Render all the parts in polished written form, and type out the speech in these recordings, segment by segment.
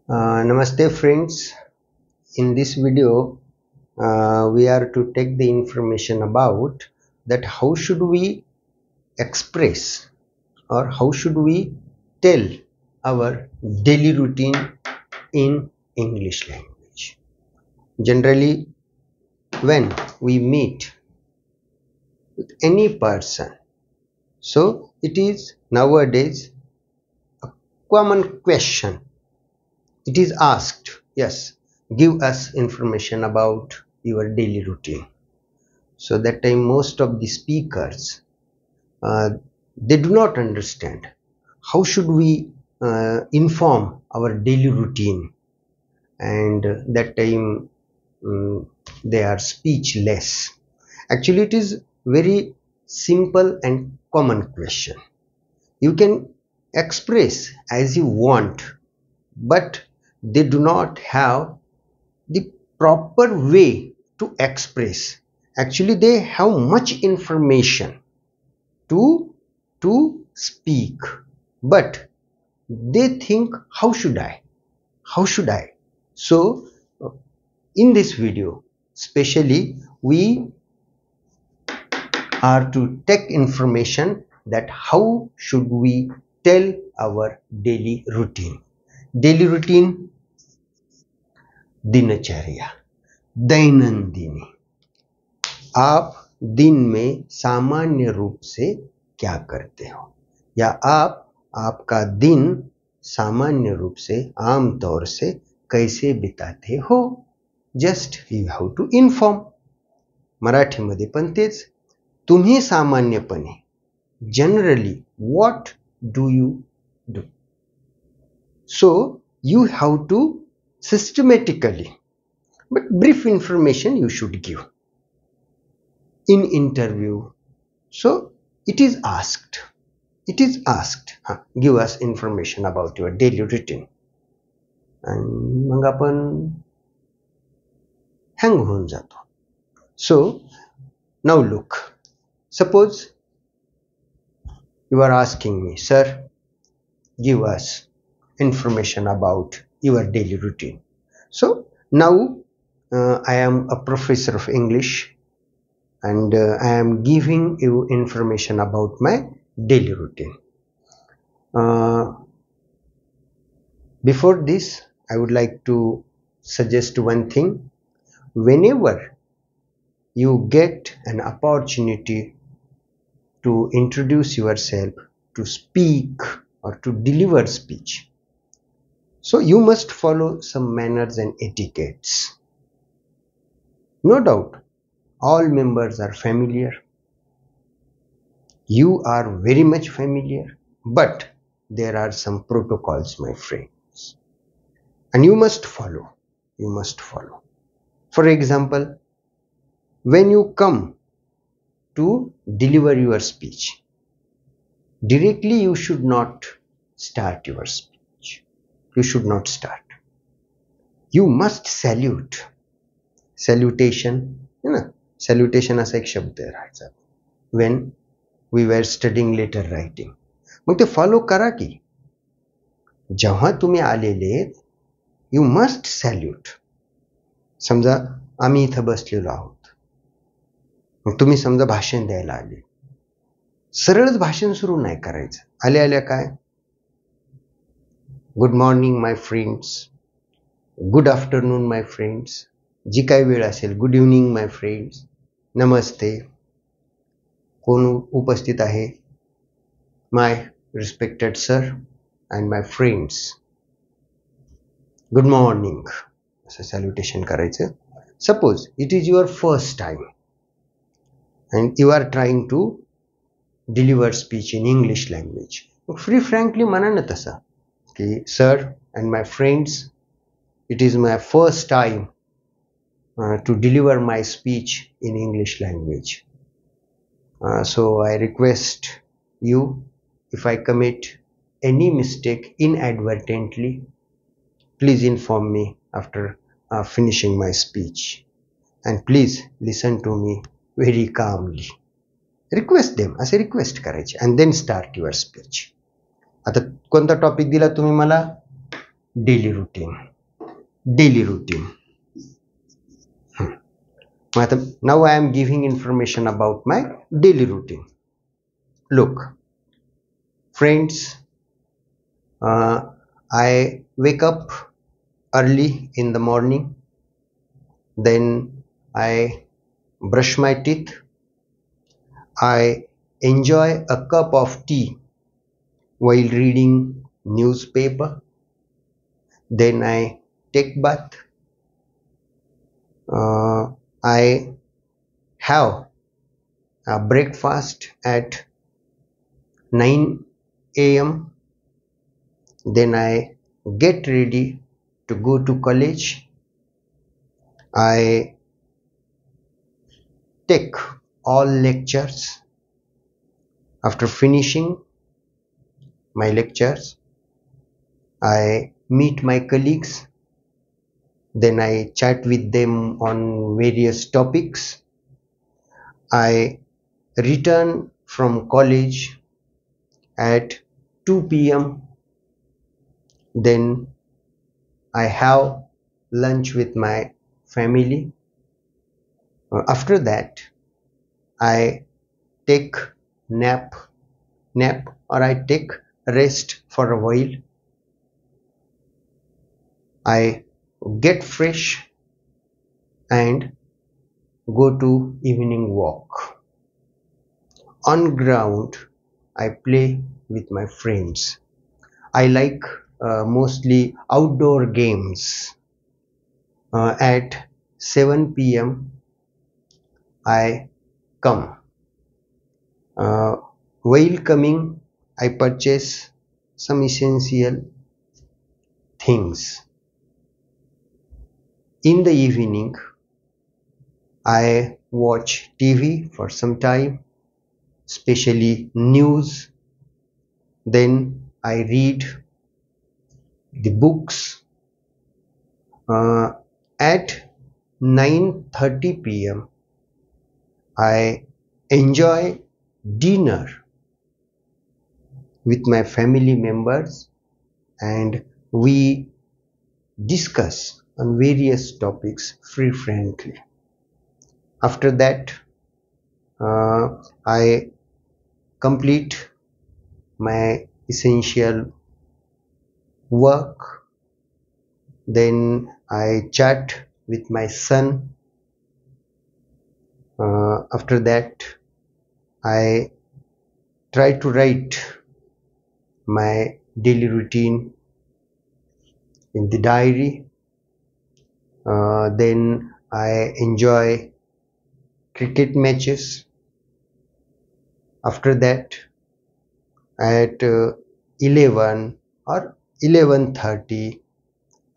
Namaste friends. In this video, we are to take the information about that how should we express or how should we tell our daily routine in English language. Generally, when we meet with any person, so it is nowadays a common question. It is asked, yes, give us information about your daily routine. So that time most of the speakers, uh, they do not understand how should we inform our daily routine, and that time they are speechless. Actually, it is very simple and common question. You can express as you want, but they do not have the proper way to express. Actually, they have much information to speak, but they think, how should I? So in this video especially, we are to take information that how should we tell our daily routine, दिनचर्या, दैनंदिनी। आप दिन में सामान्य रूप से क्या करते हो, या आपका दिन सामान्य रूप से आम तौर से कैसे बिताते हो। Just you have to inform. मराठीमध्ये पण तेच, तुम्ही सामान्यपणे generally what do you do. So you have to systematically, but brief information you should give in interview. So it is asked, give us information about your daily routine, and मग आपण hang होऊन जातो. So now look, suppose you are asking me, sir, give us information about your daily routine. So now I am a professor of English, and I am giving you information about my daily routine. Before this, I would like to suggest one thing. Whenever you get an opportunity to introduce yourself, to speak or to deliver speech, so you must follow some manners and etiquettes. No doubt, all members are familiar. You are very much familiar, but there are some protocols, my friends, and you must follow. For example, when you come to deliver your speech, directly you should not start your speech. You should not start. You must salute. Salutation, salutation असा एक शब्द राहायचा when we were studying letter writing. मग ते follow करा की जेव्हा तुम्ही आलेले you must salute. समजा आम्ही इथं बसलेलो आहोत, मग तुम्ही समजा भाषण द्यायला आले, सरळच भाषण सुरू नाही करायचं. आल्या काय, good morning my friends, good afternoon my friends, जी काय वेळ असेल, गुड इव्हनिंग माय फ्रेंड्स, नमस्ते, कोण उपस्थित आहे, my respected sir and my friends, good morning, असं सॅल्युटेशन करायचं. Suppose it is your first time and you are trying to deliver speech in English language. Free frankly म्हणा ना तसं की sir and my friends, it is my first time to deliver my speech in English language. So I request you, if I commit any mistake inadvertently, please inform me after finishing my speech, and please listen to me very calmly. Request them, असे request करायचे, and then start your speech. आता कोणता topic दिला तुम्ही मला, daily routine. Daily routine. Now I am giving information about my daily routine. Look, friends, I wake up early in the morning, then I brush my teeth, I enjoy a cup of tea while reading newspaper, then I take bath, I have a breakfast at 9 a.m. Then I get ready to go to college. I take all lectures. After finishing my lectures, I meet my colleagues. Then I chat with them on various topics. I return from college at 2 p.m. Then I have lunch with my family. After that, I take nap or I take rest for a while. I get fresh and go to evening walk. On ground, I play with my friends. I like mostly outdoor games. At 7 p.m. I come. While coming, I purchase some essential things. In the evening, I watch TV for some time, especially news. Then I read the books. At 9:30 p.m. I enjoy dinner with my family members and we discuss on various topics frequently. After that, I complete my essential work. Then I chat with my son. After that, I try to write my daily routine in the diary. Then I enjoy cricket matches. After that, at 11 or 11:30,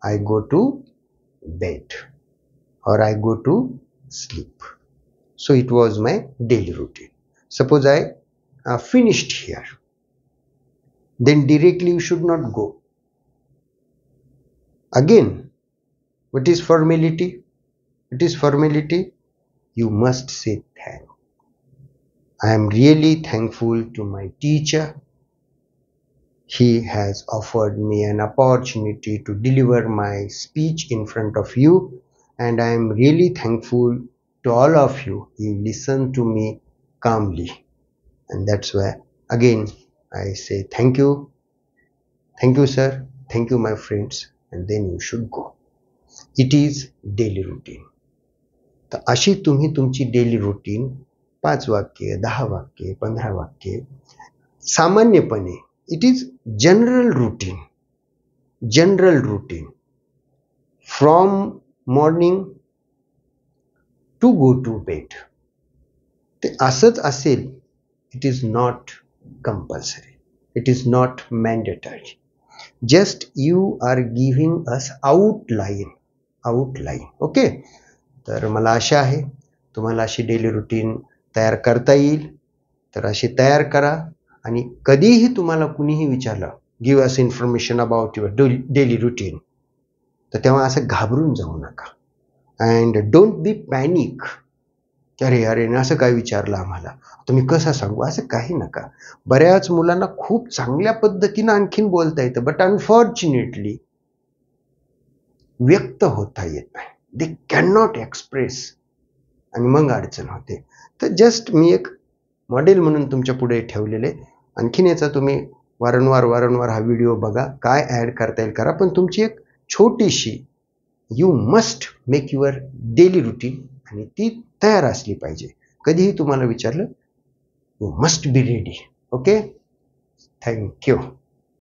I go to bed or I go to sleep. So it was my daily routine. Suppose I finished here, then directly you should not go. Again, what is formality? It is formality. You must say thank. I am really thankful to my teacher. He has offered me an opportunity to deliver my speech in front of you, and I am really thankful to all of you. You listen to me calmly, and that's why again I say thank you. Thank you, sir. Thank you, my friends, and then you should go. It is daily routine. तर अशी तुम्ही तुमची daily routine 5 वाक्य, 10 वाक्य, 15 वाक्य सामान्यपणे it is general routine from morning to go to bed. ते असंच असेल. It is not compulsory. It is not mandatory. Just you are giving us outline. Okay. तर मला आशा आहे तुम्हाला अशी डेली रुटीन तयार करता येईल. तर अशी तयार करा आणि कधीही तुम्हाला कुणीही विचारलं give us information about your daily routine, तर तेव्हा असं घाबरून जाऊ नका. And don't be panic. अरे असं काय विचारलं आम्हाला, तुम्ही कसं सांगू, असं काही नका. बऱ्याच मुलांना खूप चांगल्या पद्धतीनं आणखीन बोलता येतं, बट अनफॉर्च्युनेटली व्यक्त होता येत नाही, दे कॅन नॉट एक्सप्रेस, आणि मग अडचण होते. तर जस्ट मी एक मॉडेल म्हणून तुमच्या पुढे ठेवलेले. आणखीन याचा तुम्ही वारंवार हा व्हिडिओ बघा, काय ॲड करता येईल करा, पण तुमची एक छोटीशी you must make your daily routine, आणि ती तयार असली पाहिजे. कधीही तुम्हाला विचारलं, you must be ready. Okay, thank you.